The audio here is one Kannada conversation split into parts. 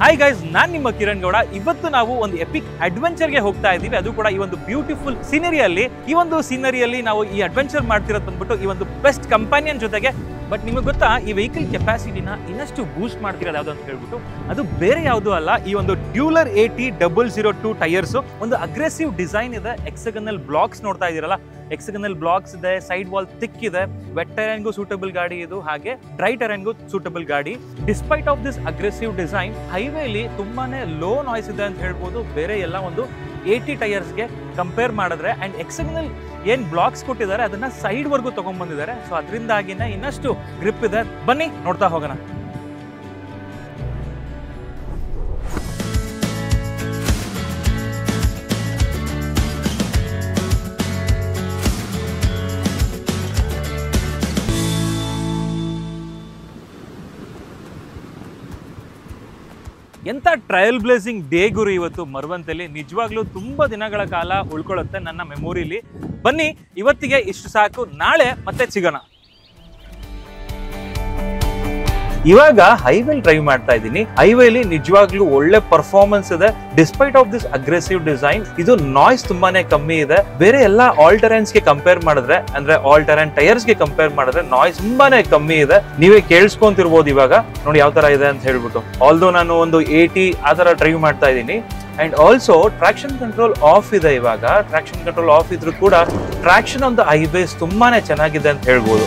ಹಾಯ್ ಗೈಸ್, ನಾನ್ ನಿಮ್ಮ ಕಿರಣ್ ಗೌಡ. ಇವತ್ತು ನಾವು ಒಂದು ಎಪಿಕ್ ಅಡ್ವೆಂಚರ್ಗೆ ಹೋಗ್ತಾ ಇದ್ದೀವಿ. ಅದು ಕೂಡ ಈ ಒಂದು ಬ್ಯೂಟಿಫುಲ್ ಸೀನರಿಯಲ್ಲಿ. ಈ ಒಂದು ಸೀನರಿಯಲ್ಲಿ ನಾವು ಈ ಅಡ್ವೆಂಚರ್ ಮಾಡ್ತಿರೋದು ಬಂದ್ಬಿಟ್ಟು ಈ ಒಂದು ಬೆಸ್ಟ್ ಕಂಪಾನಿಯನ್ ಜೊತೆಗೆ. ಬಟ್ ನಿಮಗೆ ಗೊತ್ತಾ, ಈ ವೆಹಿಕಲ್ ಕೆಪಾಸಿಟಿನ ಇನ್ನಷ್ಟು ಬೂಸ್ಟ್ ಮಾಡ್ತಿರೋದು ಯಾವುದು ಅಂತ ಹೇಳ್ಬಿಟ್ಟು ಅದು ಬೇರೆ ಯಾವುದು ಅಲ್ಲ, ಈ ಒಂದು ಡ್ಯೂಲರ್ AT002 ಟೈರ್ಸ್. ಒಂದು ಅಗ್ರೆಸಿವ್ ಡಿಸೈನ್ ಇದೆ, ಎಕ್ಸಗನಲ್ ಬ್ಲಾಕ್ಸ್ ನೋಡ್ತಾ ಇದೀರಲ್ಲ, ಎಕ್ಸಗನಲ್ ಬ್ಲಾಕ್ಸ್ ಇದೆ, ಸೈಡ್ ವಾಲ್ ಥಿಕ್ ಇದೆ. ವೆಟ್ ಟೆರೈನ್ಗೂ ಸೂಟಬಲ್ ಗಾಡಿ ಇದು, ಹಾಗೆ ಡ್ರೈ ಟೆರೈನ್ಗೂ ಸೂಟಬಲ್ ಗಾಡಿ. Despite of this aggressive design, ಹೈವೇಲಿ ತುಂಬಾನೇ ಲೋ ನಾಯ್ಸ್ ಇದೆ ಅಂತ ಹೇಳ್ಬೋದು ಬೇರೆ ಎಲ್ಲ ಒಂದು AT ಟೈರ್ಸ್ಗೆ ಕಂಪೇರ್ ಮಾಡಿದ್ರೆ. ಅಂಡ್ ಎಕ್ಸಗನಲ್ ಏನ್ ಬ್ಲಾಕ್ಸ್ ಕೊಟ್ಟಿದ್ದಾರೆ ಅದನ್ನ ಸೈಡ್ ವರ್ಗೂ ತಗೊಂಡ್ ಬಂದಿದ್ದಾರೆ. ಸೊ ಅದರಿಂದಾಗಿನೇ ಇನ್ನಷ್ಟು ಗ್ರಿಪ್ ಇದೆ. ಬನ್ನಿ ನೋಡ್ತಾ ಹೋಗೋಣ. ಎಂಥ ಟ್ರಯಲ್ ಬ್ಲೇಸಿಂಗ್ ಡೇ ಗುರು ಇವತ್ತು ಮರವಂತೆಲಿ. ನಿಜವಾಗ್ಲೂ ತುಂಬಾ ದಿನಗಳ ಕಾಲ ಉಳ್ಕೊಳ್ಳುತ್ತೆ ನನ್ನ ಮೆಮೊರಿಲಿ. ಬನ್ನಿ, ಇವತ್ತಿಗೆ ಇಷ್ಟು ಸಾಕು, ನಾಳೆ ಮತ್ತೆ ಸಿಗೋಣ. ಇವಾಗ ಹೈವೇಲಿ ಡ್ರೈವ್ ಮಾಡ್ತಾ ಇದ್ದೀನಿ. ಹೈವೇಲಿ ನಿಜವಾಗ್ಲೂ ಒಳ್ಳೆ ಪರ್ಫಾರ್ಮೆನ್ಸ್ ಇದೆ. Despite of this aggressive design, ಇದು ನಾಯ್ಸ್ ತುಂಬಾನೇ ಕಮ್ಮಿ ಇದೆ. ಬೇರೆ ಎಲ್ಲ ಆಲ್ ಟೆರೈನ್ಸ್ ಗೆ ಕಂಪೇರ್ ಮಾಡಿದ್ರೆ, ಅಂದ್ರೆ ಆಲ್ ಟೆರೈನ್ ಟೈರ್ಸ್ ಗೆ ಕಂಪೇರ್ ಮಾಡಿದ್ರೆ ನಾಯ್ಸ್ ತುಂಬಾನೇ ಕಮ್ಮಿ ಇದೆ. ನೀವೇ ಕೇಳಿಸ್ಕೊಂತಿರ್ಬೋದು ಇವಾಗ ನೋಡಿ ಯಾವ ತರ ಇದೆ ಅಂತ ಹೇಳ್ಬಿಟ್ಟು. ಆಲ್ದೋ ನಾನು ಒಂದು AT ಆ ತರ ಡ್ರೈವ್ ಮಾಡ್ತಾ ಇದ್ದೀನಿ. And also traction control of ಇದೆ. ಇವಾಗ ಟ್ರಾಕ್ಷನ್ ಕಂಟ್ರೋಲ್ ಆಫ್ ಇದ್ರೂ ಕೂಡ ಟ್ರಾಕ್ಷನ್ ಆನ್ ದ ಹೈವೇಸ್ ತುಂಬಾನೇ ಚೆನ್ನಾಗಿದೆ ಅಂತ ಹೇಳ್ಬೋದು.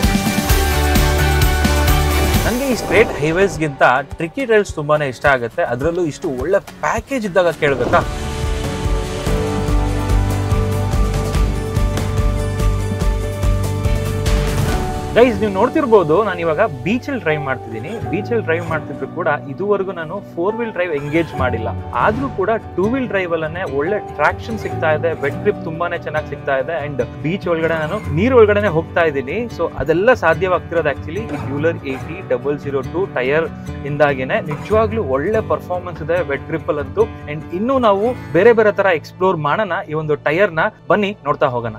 ನನಗೆ ಈ ಸ್ಟ್ರೇಟ್ ಹೈವೇಸ್ಗಿಂತ ಟ್ರಿಕ್ಕಿ ಡ್ರೈವ್ಸ್ ತುಂಬಾನೇ ಇಷ್ಟ ಆಗುತ್ತೆ. ಅದರಲ್ಲೂ ಇಷ್ಟು ಒಳ್ಳೆ ಪ್ಯಾಕೇಜ್ ಇದ್ದಾಗ ಕೇಳಬೇಕಾ. ಗೈಸ್, ನೀವು ನೋಡ್ತಿರ್ಬೋದು, ನಾನು ಇವಾಗ ಬೀಚಲ್ಲಿ ಡ್ರೈವ್ ಮಾಡ್ತಿದ್ದೀನಿ. ಬೀಚಲ್ಲಿ ಡ್ರೈವ್ ಮಾಡ್ತಿದ್ರು ಕೂಡ ಇದುವರೆಗೂ ನಾನು 4 ವೀಲ್ ಡ್ರೈವ್ ಎಂಗೇಜ್ ಮಾಡಿಲ್ಲ. ಆದ್ರೂ ಕೂಡ 2 ವೀಲ್ ಡ್ರೈವ್ ಅಲ್ಲೇ ಒಳ್ಳೆ ಟ್ರಾಕ್ಷನ್ ಸಿಗ್ತಾ ಇದೆ, ವೆಟ್ ಗ್ರಿಪ್ ತುಂಬಾನೇ ಚೆನ್ನಾಗಿ ಸಿಗ್ತಾ ಇದೆ. ಅಂಡ್ ಬೀಚ್ ಒಳಗಡೆ ನಾನು ನೀರ್ ಒಳಗಡೆ ಹೋಗ್ತಾ ಇದ್ದೀನಿ. ಸೊ ಅದೆಲ್ಲ ಸಾಧ್ಯವಾಗ್ತಿರೋದು ಆಕ್ಚುಲಿ ಈ ಡ್ಯೂಲರ್ AT002 ಟೈರ್ ಇಂದಾಗೇನೆ. ನಿಜವಾಗ್ಲೂ ಒಳ್ಳೆ ಪರ್ಫಾರ್ಮೆನ್ಸ್ ಇದೆ ವೆಟ್ ಗ್ರಿಪ್ ಅಲ್ಲಂತೂ. ಅಂಡ್ ಇನ್ನು ನಾವು ಬೇರೆ ಬೇರೆ ತರ ಎಕ್ಸ್ಪ್ಲೋರ್ ಮಾಡೋಣ ಈ ಒಂದು ಟೈರ್ ನ. ಬನ್ನಿ ನೋಡ್ತಾ ಹೋಗೋಣ.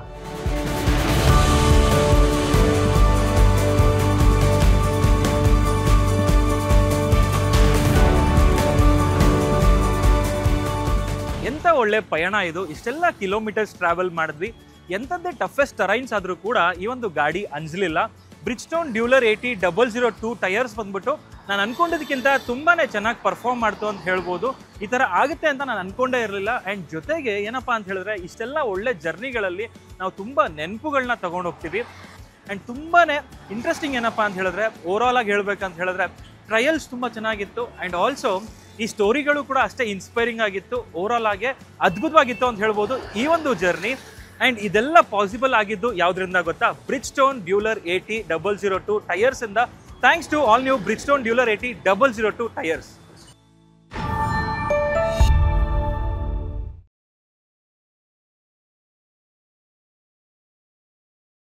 ಎಂತ ಒಳ್ಳೆ ಪಯಣ ಇದು. ಇಷ್ಟೆಲ್ಲ ಕಿಲೋಮೀಟರ್ಸ್ ಟ್ರಾವೆಲ್ ಮಾಡಿದ್ವಿ. ಎಂಥದ್ದೇ ಟಫೆಸ್ಟ್ ಟರೈನ್ಸ್ ಆದ್ರೂ ಕೂಡ ಈ ಒಂದು ಗಾಡಿ ಅಂಜಲಿಲ್ಲ. ಬ್ರಿಡ್ಜ್ಸ್ಟೋನ್ ಡ್ಯೂಲರ್ AT002 ಟೈರ್ಸ್ ಬಂದ್ಬಿಟ್ಟು ನಾನು ಅನ್ಕೊಂಡಿದ್ದಕ್ಕಿಂತ ತುಂಬಾನೇ ಚೆನ್ನಾಗಿ ಪರ್ಫಾರ್ಮ್ ಮಾಡ್ತು ಅಂತ ಹೇಳ್ಬೋದು. ಈ ತರ ಆಗುತ್ತೆ ಅಂತ ನಾನು ಅನ್ಕೊಂಡೇ ಇರಲಿಲ್ಲ. ಅಂಡ್ ಜೊತೆಗೆ ಏನಪ್ಪಾ ಅಂತ ಹೇಳಿದ್ರೆ, ಇಷ್ಟೆಲ್ಲ ಒಳ್ಳೆ ಜರ್ನಿಗಳಲ್ಲಿ ನಾವು ತುಂಬಾ ನೆನಪುಗಳನ್ನ ತಗೊಂಡು ಹೋಗ್ತೀವಿ. ಅಂಡ್ ತುಂಬಾನೇ ಇಂಟ್ರೆಸ್ಟಿಂಗ್ ಏನಪ್ಪಾ ಅಂತ ಹೇಳಿದ್ರೆ, ಓವರ್ ಆಲ್ ಆಗಿ ಹೇಳ್ಬೇಕಂತ ಹೇಳಿದ್ರೆ ಟ್ರಯಲ್ಸ್ ತುಂಬಾ ಚೆನ್ನಾಗಿತ್ತು. ಅಂಡ್ ಆಲ್ಸೋ ಈ ಸ್ಟೋರಿಗಳು ಕೂಡ ಅಷ್ಟೇ ಇನ್ಸ್ಪೈರಿಂಗ್ ಆಗಿತ್ತು. ಓವರ್ ಆಲ್ ಆಗಿ ಅದ್ಭುತವಾಗಿತ್ತು ಅಂತ ಹೇಳ್ಬೋದು ಈ ಒಂದು ಜರ್ನಿ. ಅಂಡ್ ಇದೆಲ್ಲ ಪಾಸಿಬಲ್ ಆಗಿದ್ದು ಯಾವ್ದ್ರಿಂದ ಗೊತ್ತಾ? ಬ್ರಿಡ್ಜ್ಸ್ಟೋನ್ ಡ್ಯೂಲರ್ AT002 ಟೈರ್ಸ್ ಇಂದ. Thanks to all new Bridgestone Dueler AT002 tyres.